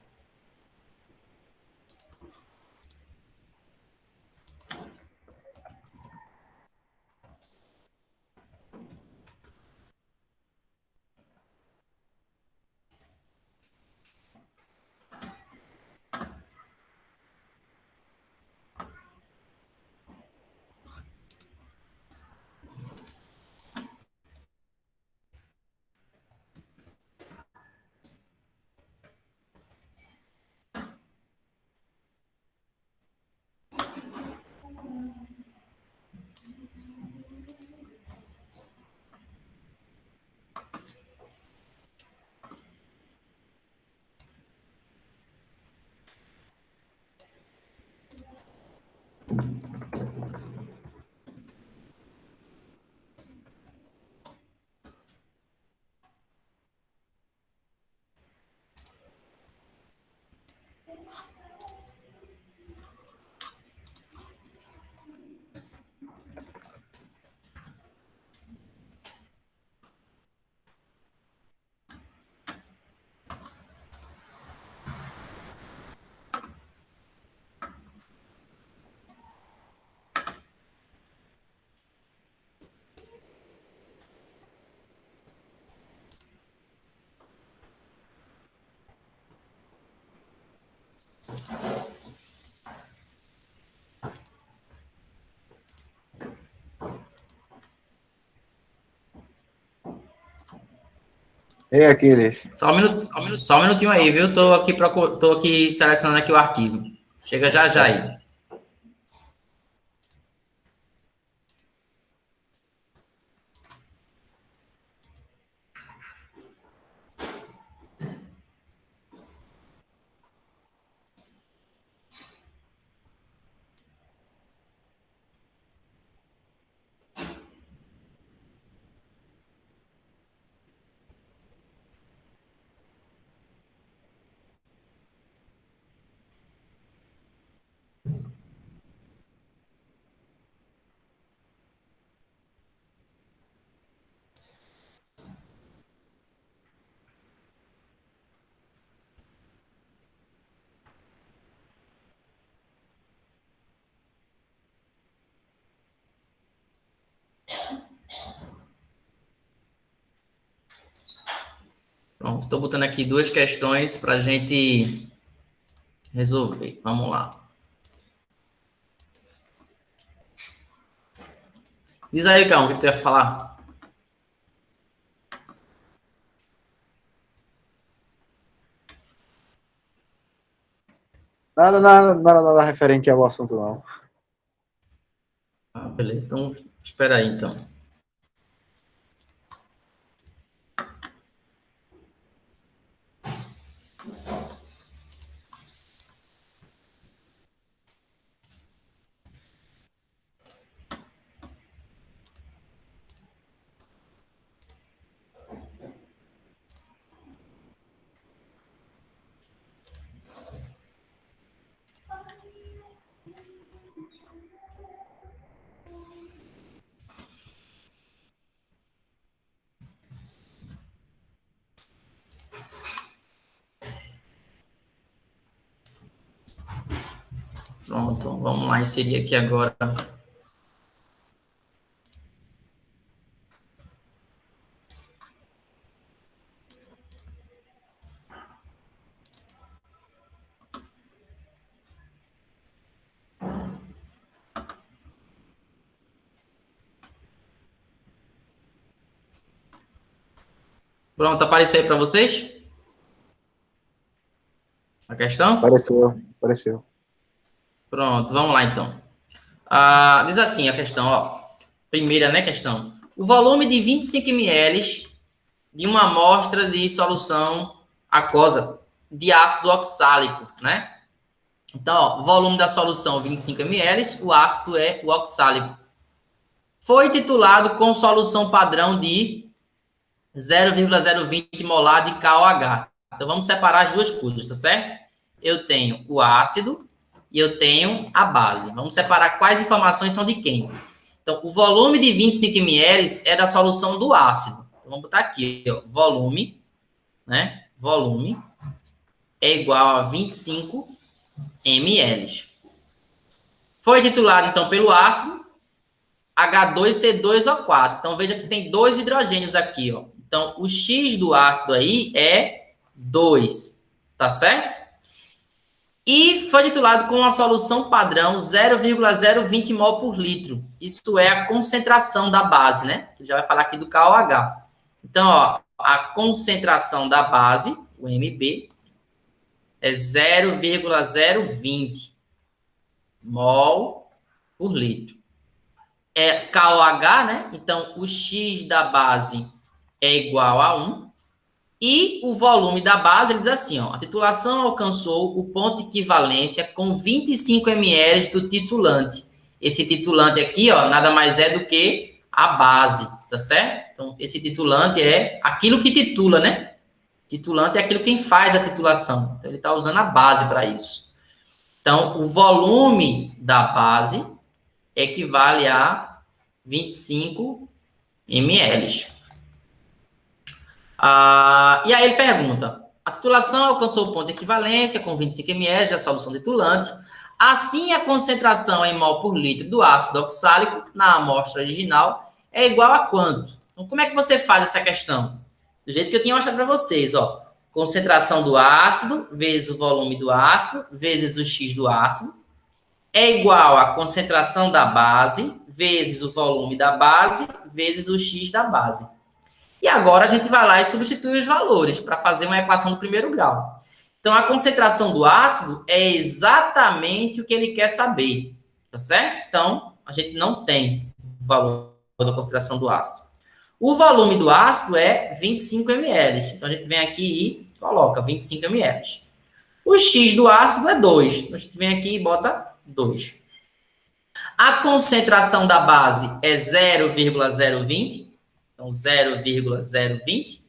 E Aquiles? Só um minutinho aí, viu? Tô aqui selecionando aqui o arquivo. Chega já aí. Pronto, estou botando aqui duas questões para a gente resolver. Vamos lá. Diz aí, Cão, o que tu ia falar? Nada referente ao assunto, não. Beleza. Então, espera aí, então. Pronto, vamos lá inserir aqui agora. Pronto, apareceu aí para vocês? A questão? Apareceu. Pronto, vamos lá então. Diz assim a questão, ó. Primeira, né, questão. O volume de 25 ml de uma amostra de solução aquosa de ácido oxálico, né? Então, ó, o volume da solução 25 ml, o ácido é o oxálico. Foi titulado com solução padrão de 0,020 molar de KOH. Então, vamos separar as duas coisas, tá certo? Eu tenho o ácido e eu tenho a base. Vamos separar quais informações são de quem. Então, o volume de 25 ml é da solução do ácido. Então, vamos botar aqui, ó, volume, né? Volume é igual a 25 ml. Foi titulado, então, pelo ácido H2C2O4. Então, veja que tem 2 hidrogênios aqui, ó. Então, o X do ácido aí é 2, tá certo? E foi titulado com uma solução padrão 0,020 mol por litro. Isso é a concentração da base, né? Já vai falar aqui do KOH. Então, ó, a concentração da base, o MB, é 0,020 mol por litro. É KOH, né? Então, o X da base é igual a 1. E o volume da base, ele diz assim, ó, a titulação alcançou o ponto de equivalência com 25 ml do titulante. Esse titulante aqui, ó, nada mais é do que a base, tá certo? Então, esse titulante é aquilo que titula, né? Titulante é aquilo quem faz a titulação. Então, ele está usando a base para isso. Então, o volume da base equivale a 25 ml. E aí ele pergunta, a titulação alcançou o ponto de equivalência com 25 ml da solução titulante. Assim, a concentração em mol por litro do ácido oxálico na amostra original é igual a quanto? Então, como é que você faz essa questão? Do jeito que eu tinha mostrado para vocês, ó. Concentração do ácido vezes o volume do ácido vezes o X do ácido é igual a concentração da base vezes o volume da base vezes o X da base. E agora a gente vai lá e substitui os valores para fazer uma equação do primeiro grau. Então, a concentração do ácido é exatamente o que ele quer saber, tá certo? Então, a gente não tem o valor da concentração do ácido. O volume do ácido é 25 ml. Então, a gente vem aqui e coloca 25 ml. O X do ácido é 2. Então, a gente vem aqui e bota 2. A concentração da base é 0,020. Então, 0,020.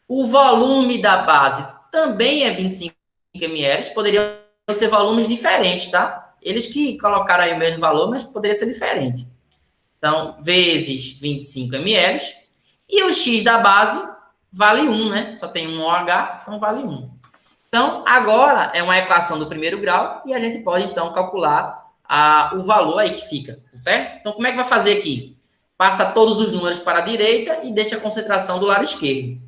O volume da base também é 25 ml. Poderiam ser volumes diferentes, tá? Eles que colocaram aí o mesmo valor, mas poderia ser diferente. Então, vezes 25 ml. E o X da base vale 1, né? Só tem um OH, então vale 1. Então, agora é uma equação do primeiro grau e a gente pode, então, calcular o valor aí que fica, tá certo? Então, como é que vai fazer aqui? Passa todos os números para a direita e deixa a concentração do lado esquerdo.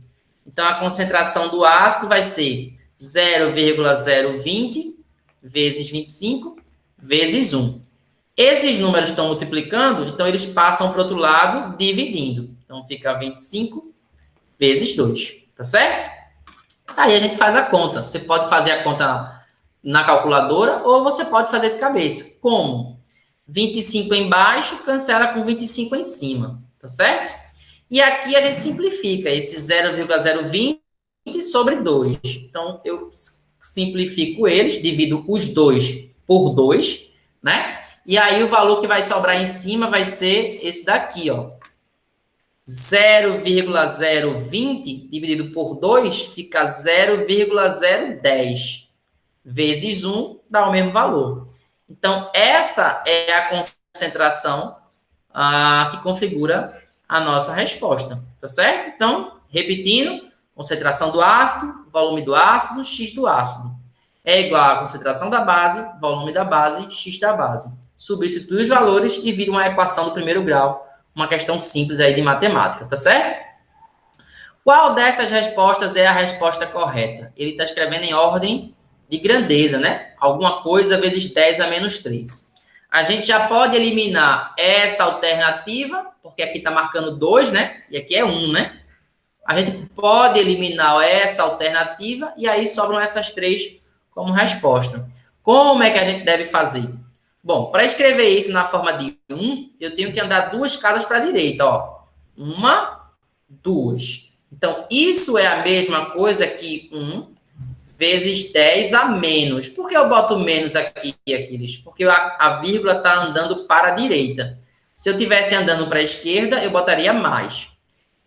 Então, a concentração do ácido vai ser 0,020 vezes 25 vezes 1. Esses números estão multiplicando, então eles passam para o outro lado dividindo. Então, fica 25 vezes 2, tá certo? Aí a gente faz a conta. Você pode fazer a conta na calculadora ou você pode fazer de cabeça. Como? 25 embaixo cancela com 25 em cima, tá certo? E aqui a gente simplifica esse 0,020 sobre 2. Então, eu simplifico eles, divido os 2 por 2, né? E aí o valor que vai sobrar em cima vai ser esse daqui, ó. 0,020 dividido por 2 fica 0,010 vezes 1 dá o mesmo valor. Então, essa é a concentração que configura a nossa resposta, tá certo? Então, repetindo, concentração do ácido, volume do ácido, X do ácido. É igual à concentração da base, volume da base, X da base. Substitui os valores e vira uma equação do primeiro grau, uma questão simples aí de matemática, tá certo? Qual dessas respostas é a resposta correta? Ele está escrevendo em ordem de grandeza, né? Alguma coisa vezes 10 a menos 3. A gente já pode eliminar essa alternativa, porque aqui está marcando 2, né? E aqui é 1, né? A gente pode eliminar essa alternativa e aí sobram essas 3 como resposta. Como é que a gente deve fazer? Bom, para escrever isso na forma de 1, eu tenho que andar 2 casas para a direita, ó. 1, 2. Então, isso é a mesma coisa que 1 vezes 10 a menos. Por que eu boto menos aqui, Aquiles? Porque a vírgula está andando para a direita. Se eu estivesse andando para a esquerda, eu botaria mais.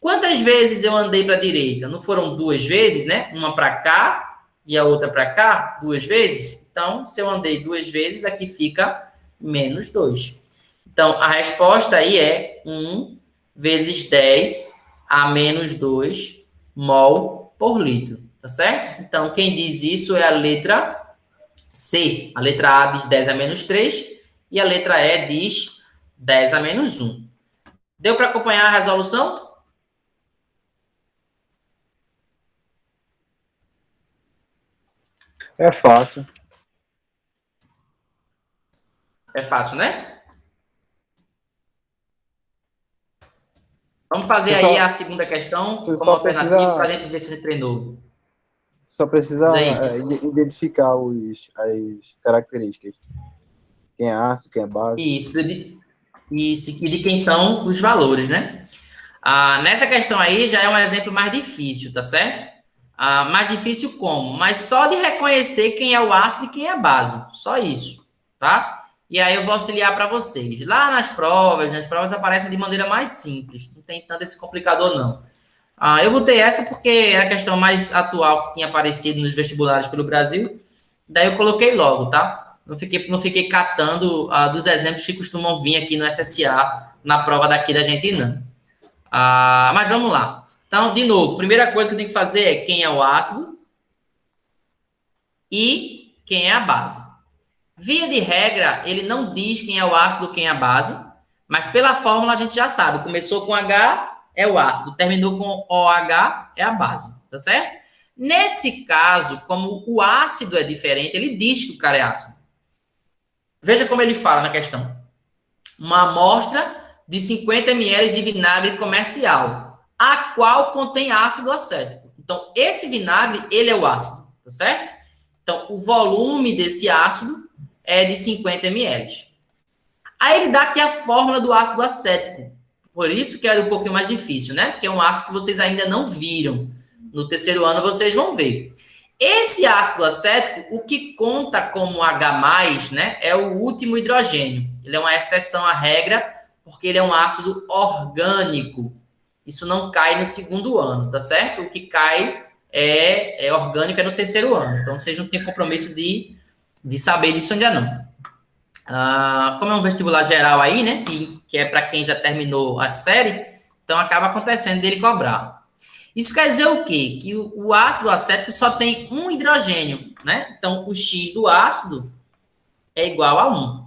Quantas vezes eu andei para a direita? Não foram 2 vezes, né? Uma para cá e a outra para cá, 2 vezes? Então, se eu andei 2 vezes, aqui fica menos 2. Então, a resposta aí é 1 vezes 10 a menos 2 mol por litro. Tá certo? Então, quem diz isso é a letra C. A letra A diz 10 a menos 3 e a letra E diz 10 a menos 1. Deu para acompanhar a resolução? É fácil. É fácil, né? Vamos fazer Você aí só, a segunda questão você como só alternativa para a precisa, gente ver se a gente treinou. só Diz precisa aí. identificar as características. Quem é ácido, quem é base. Isso, e de quem são os valores, né? Nessa questão aí já é um exemplo mais difícil, tá certo? Mais difícil como? Mas só de reconhecer quem é o ácido e quem é a base. Só isso, tá? E aí eu vou auxiliar para vocês. Lá nas provas aparecem de maneira mais simples. Não tem tanto esse complicador, não. Eu botei essa porque é a questão mais atual que tinha aparecido nos vestibulares pelo Brasil. Daí eu coloquei logo, tá? Não fiquei catando dos exemplos que costumam vir aqui no SSA, na prova daqui da gente, não. Mas vamos lá. Então, de novo, primeira coisa que eu tenho que fazer é quem é o ácido e quem é a base. Via de regra, ele não diz quem é o ácido, quem é a base, mas pela fórmula a gente já sabe. Começou com H, é o ácido. Terminou com OH, é a base. Tá certo? Nesse caso, como o ácido é diferente, ele diz que o cara é ácido. Veja como ele fala na questão. Uma amostra de 50 ml de vinagre comercial, a qual contém ácido acético. Então, esse vinagre, ele é o ácido, tá certo? Então, o volume desse ácido é de 50 ml. Aí ele dá aqui a fórmula do ácido acético. Por isso que é um pouquinho mais difícil, né? Porque é um ácido que vocês ainda não viram. No terceiro ano vocês vão ver. Esse ácido acético, o que conta como H+, né, é o último hidrogênio. Ele é uma exceção à regra, porque ele é um ácido orgânico. Isso não cai no segundo ano, tá certo? O que cai é orgânico, é no terceiro ano. Então, vocês não têm compromisso de saber disso ainda não. Como é um vestibular geral aí, né, que é para quem já terminou a série, então acaba acontecendo dele cobrar. Isso quer dizer o quê? Que o ácido acético só tem um hidrogênio, né? Então, o X do ácido é igual a 1.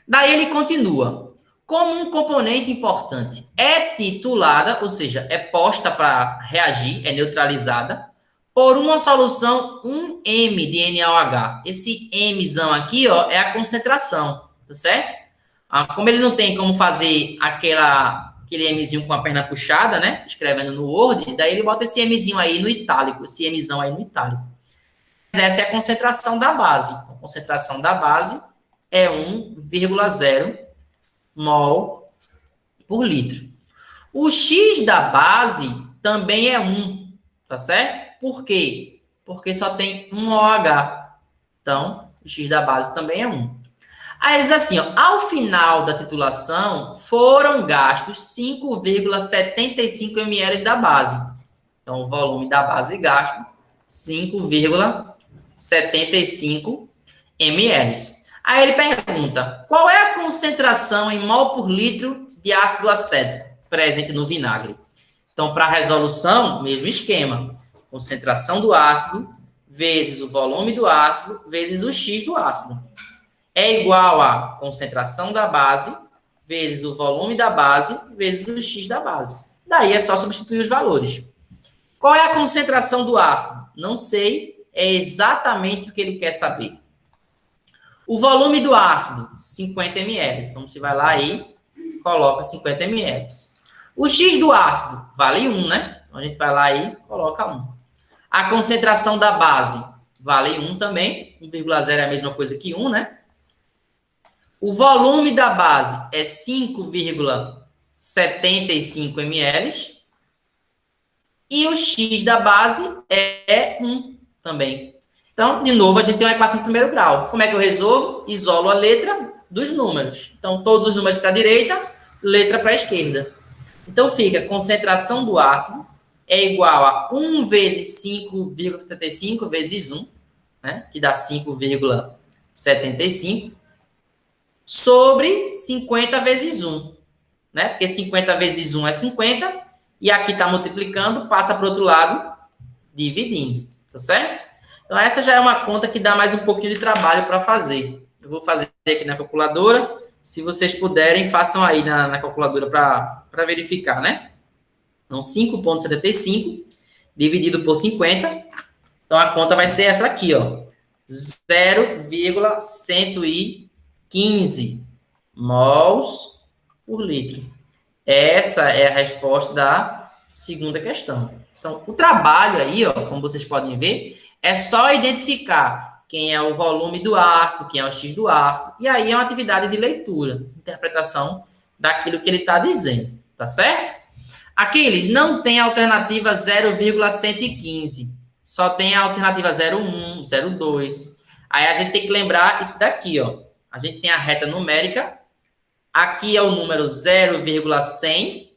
Daí ele continua. Como um componente importante é titulada, ou seja, é posta para reagir, é neutralizada, por uma solução 1M de NaOH. Esse Mzão aqui, ó, é a concentração, tá certo? Como ele não tem como fazer aquele Mzinho com a perna puxada, né? Escrevendo no Word, daí ele bota esse Mzinho aí no itálico, esse Mzão aí no itálico. Mas essa é a concentração da base. A concentração da base é 1,0 mol por litro. O X da base também é 1, tá certo? Por quê? Porque só tem um OH. Então, o X da base também é 1. Aí eles assim, ó, ao final da titulação, foram gastos 5,75 ml da base. Então, o volume da base gasto, 5,75 ml. Aí ele pergunta, qual é a concentração em mol por litro de ácido acético presente no vinagre? Então, para a resolução, mesmo esquema. Concentração do ácido vezes o volume do ácido vezes o X do ácido. É igual a concentração da base vezes o volume da base vezes o X da base. Daí é só substituir os valores. Qual é a concentração do ácido? Não sei, é exatamente o que ele quer saber. O volume do ácido, 50 ml. Então, você vai lá e coloca 50 ml. O X do ácido vale 1, né? Então, a gente vai lá e coloca 1. A concentração da base vale 1 também. 1,0 é a mesma coisa que 1, né? O volume da base é 5,75 ml. E o x da base é 1 também. Então, de novo, a gente tem uma equação de primeiro grau. Como é que eu resolvo? Isolo a letra dos números. Então, todos os números para a direita, letra para a esquerda. Então, fica concentração do ácido é igual a 1 vezes 5,75 vezes 1, né? Que dá 5,75, sobre 50 vezes 1. Né? Porque 50 vezes 1 é 50, e aqui está multiplicando, passa para o outro lado, dividindo. Tá certo? Então, essa já é uma conta que dá mais um pouquinho de trabalho para fazer. Eu vou fazer aqui na calculadora. Se vocês puderem, façam aí na calculadora para verificar, né? Então, 5,75 dividido por 50. Então, a conta vai ser essa aqui, ó. 0,115 mols por litro. Essa é a resposta da segunda questão. Então, o trabalho aí, ó, como vocês podem ver, é só identificar quem é o volume do ácido, quem é o X do ácido, e aí é uma atividade de leitura, interpretação daquilo que ele está dizendo, tá certo? Aqui, eles não tem a alternativa 0,115, só tem a alternativa 0,1, 0,2. Aí a gente tem que lembrar isso daqui, ó. A gente tem a reta numérica, aqui é o número 0,100,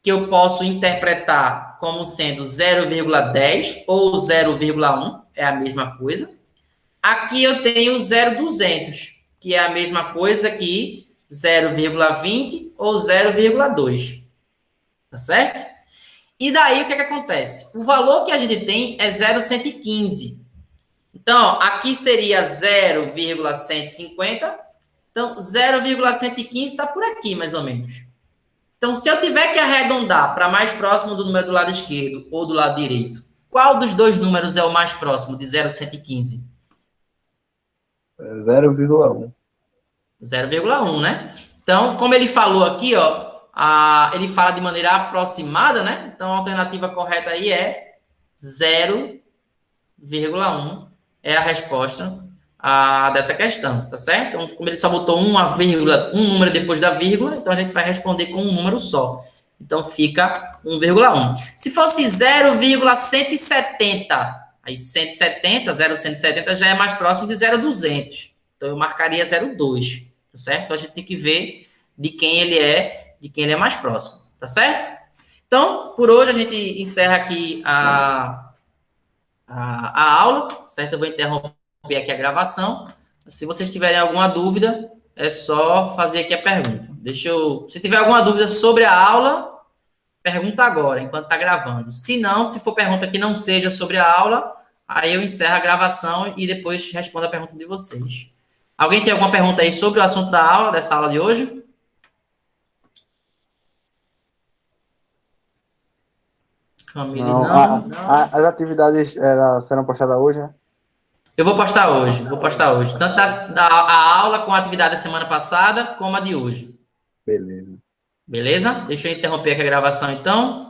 que eu posso interpretar como sendo 0,10 ou 0,1, é a mesma coisa. Aqui eu tenho 0,200, que é a mesma coisa que 0,20 ou 0,2. Tá certo? E daí o que acontece? O valor que a gente tem é 0,115. Então, aqui seria 0,150. Então, 0,115 está por aqui, mais ou menos. Então, se eu tiver que arredondar para mais próximo do número do lado esquerdo ou do lado direito, qual dos dois números é o mais próximo de 0,115? 0,1. 0,1, né? Então, como ele falou aqui, ó, ele fala de maneira aproximada, né? Então, a alternativa correta aí é 0,1 é a resposta dessa questão, tá certo? Então, como ele só botou uma vírgula, um número depois da vírgula, então a gente vai responder com um número só. Então, fica 1,1. Se fosse 0,170, aí 170, 0,170 já é mais próximo de 0,200. Então, eu marcaria 0,2, tá certo? Então, a gente tem que ver de quem ele é mais próximo, tá certo? Então, por hoje, a gente encerra aqui a aula, certo? Eu vou interromper aqui a gravação. Se vocês tiverem alguma dúvida, é só fazer aqui a pergunta. Se tiver alguma dúvida sobre a aula, pergunta agora, enquanto está gravando. Se não, se for pergunta que não seja sobre a aula, aí eu encerro a gravação e depois respondo a pergunta de vocês. Alguém tem alguma pergunta aí sobre o assunto da aula, dessa aula de hoje? Camille, não. As atividades serão postadas hoje, né? Eu vou postar hoje. Tanto a aula com a atividade da semana passada, como a de hoje. Beleza. Beleza? Deixa eu interromper aqui a gravação, então.